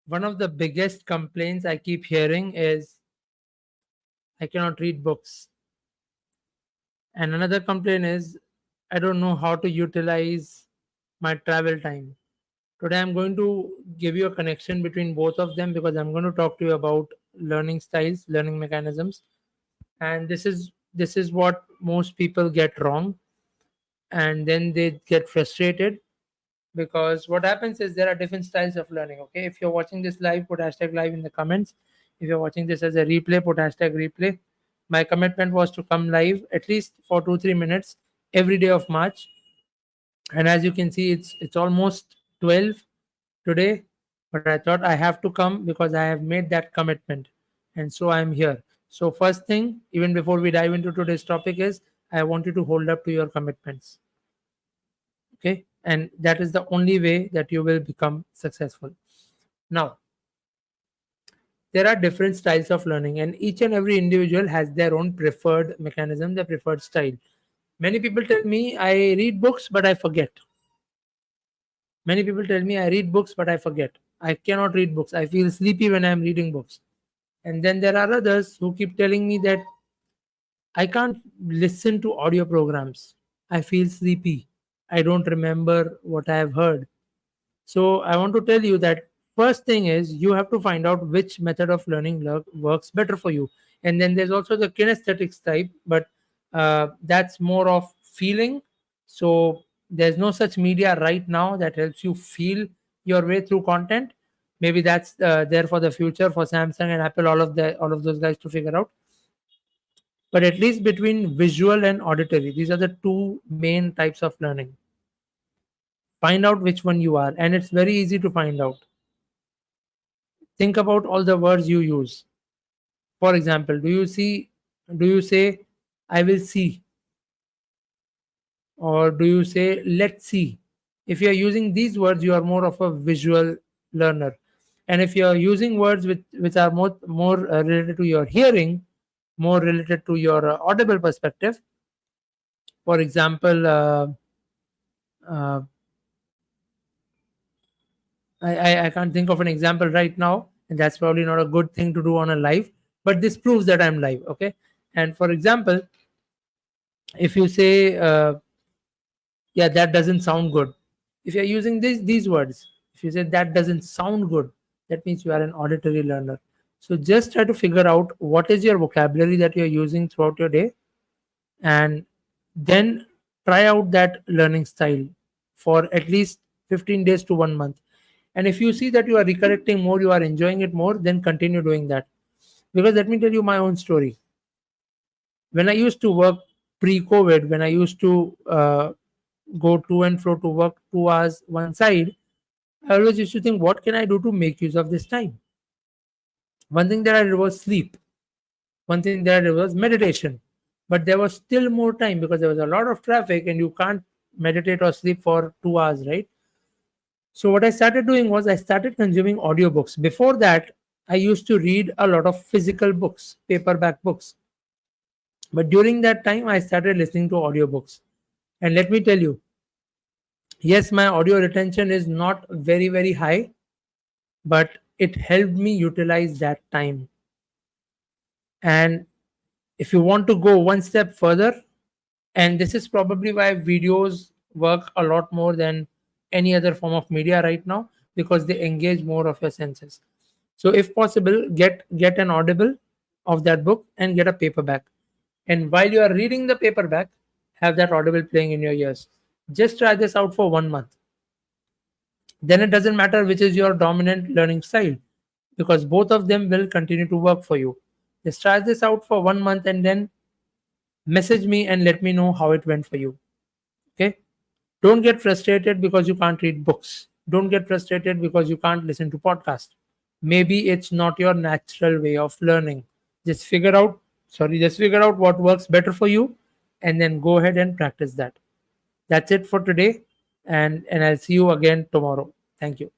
One of the biggest complaints I keep hearing is I cannot read books. And another complaint is I don't know how to utilize my travel time. Today I'm going to give you a connection between both of them because I'm going to talk to you about learning styles, learning mechanisms. And this is what most people get wrong, and then they get frustrated because what happens is there are different styles of learning. Okay, if you're watching this live, put hashtag live in the comments. If you're watching this as a replay, put hashtag replay. My commitment was to come live at least for 2-3 minutes every day of March, and as you can see, it's almost 12 today, but I thought I have to come because I have made that commitment, and so I'm here. So first thing, even before we dive into today's topic, is I want you to hold up to your commitments. Okay, and that is the only way that you will become successful. Now, there are different styles of learning, and each and every individual has their own preferred mechanism, their preferred style. Many people tell me I read books but I forget. Many people tell me I read books but I forget. I cannot read books, I feel sleepy when I'm reading books. And then there are others who keep telling me that I can't listen to audio programs, I feel sleepy, I don't remember what I have heard. So I want to tell you that first thing is you have to find out which method of learning works better for you. And then there's also the kinesthetics type, but that's more of feeling. So there's no such media right now that helps you feel your way through content. Maybe that's there for the future for Samsung and Apple, all of those guys to figure out. But at least between visual and auditory, these are the two main types of learning. Find out which one you are, and it's very easy to find out. Think about all the words you use. For example, do you say I will see, or do you say let's see? If you are using these words, you are more of a visual learner. And if you are using words which are more related to your hearing, more related to your audible perspective, for example, uh, I can't think of an example right now, and that's probably not a good thing to do on a live, but this proves that I'm live. Okay. And for example, if you say, yeah, that doesn't sound good. If you're using these words, if you say that doesn't sound good, that means you are an auditory learner. So just try to figure out what is your vocabulary that you're using throughout your day, and then try out that learning style for at least 15 days to 1 month. And if you see that you are recollecting more, you are enjoying it more, then continue doing that. Because let me tell you my own story. When I used to work pre-COVID, when I used to go to and fro to work 2 hours one side, I always used to think, what can I do to make use of this time? One thing that I did was sleep. One thing that I did was meditation. But there was still more time because there was a lot of traffic and you can't meditate or sleep for 2 hours, right? So what I started doing was I started consuming audiobooks. Before that, I used to read a lot of physical books, paperback books. But during that time, I started listening to audiobooks. And let me tell you, yes, my audio retention is not very, very high, but it helped me utilize that time. And if you want to go one step further, and this is probably why videos work a lot more than any other form of media right now, because they engage more of your senses. So if possible, get an audible of that book and get a paperback. And while you are reading the paperback, have that audible playing in your ears. Just try this out for 1 month. Then it doesn't matter which is your dominant learning style, because both of them will continue to work for you. Just try this out for 1 month and then message me and let me know how it went for you. Okay. Don't get frustrated because you can't read books. Don't get frustrated because you can't listen to podcasts. Maybe it's not your natural way of learning. Just figure out, just figure out what works better for you and then go ahead and practice that. That's it for today. And I'll see you again tomorrow. Thank you.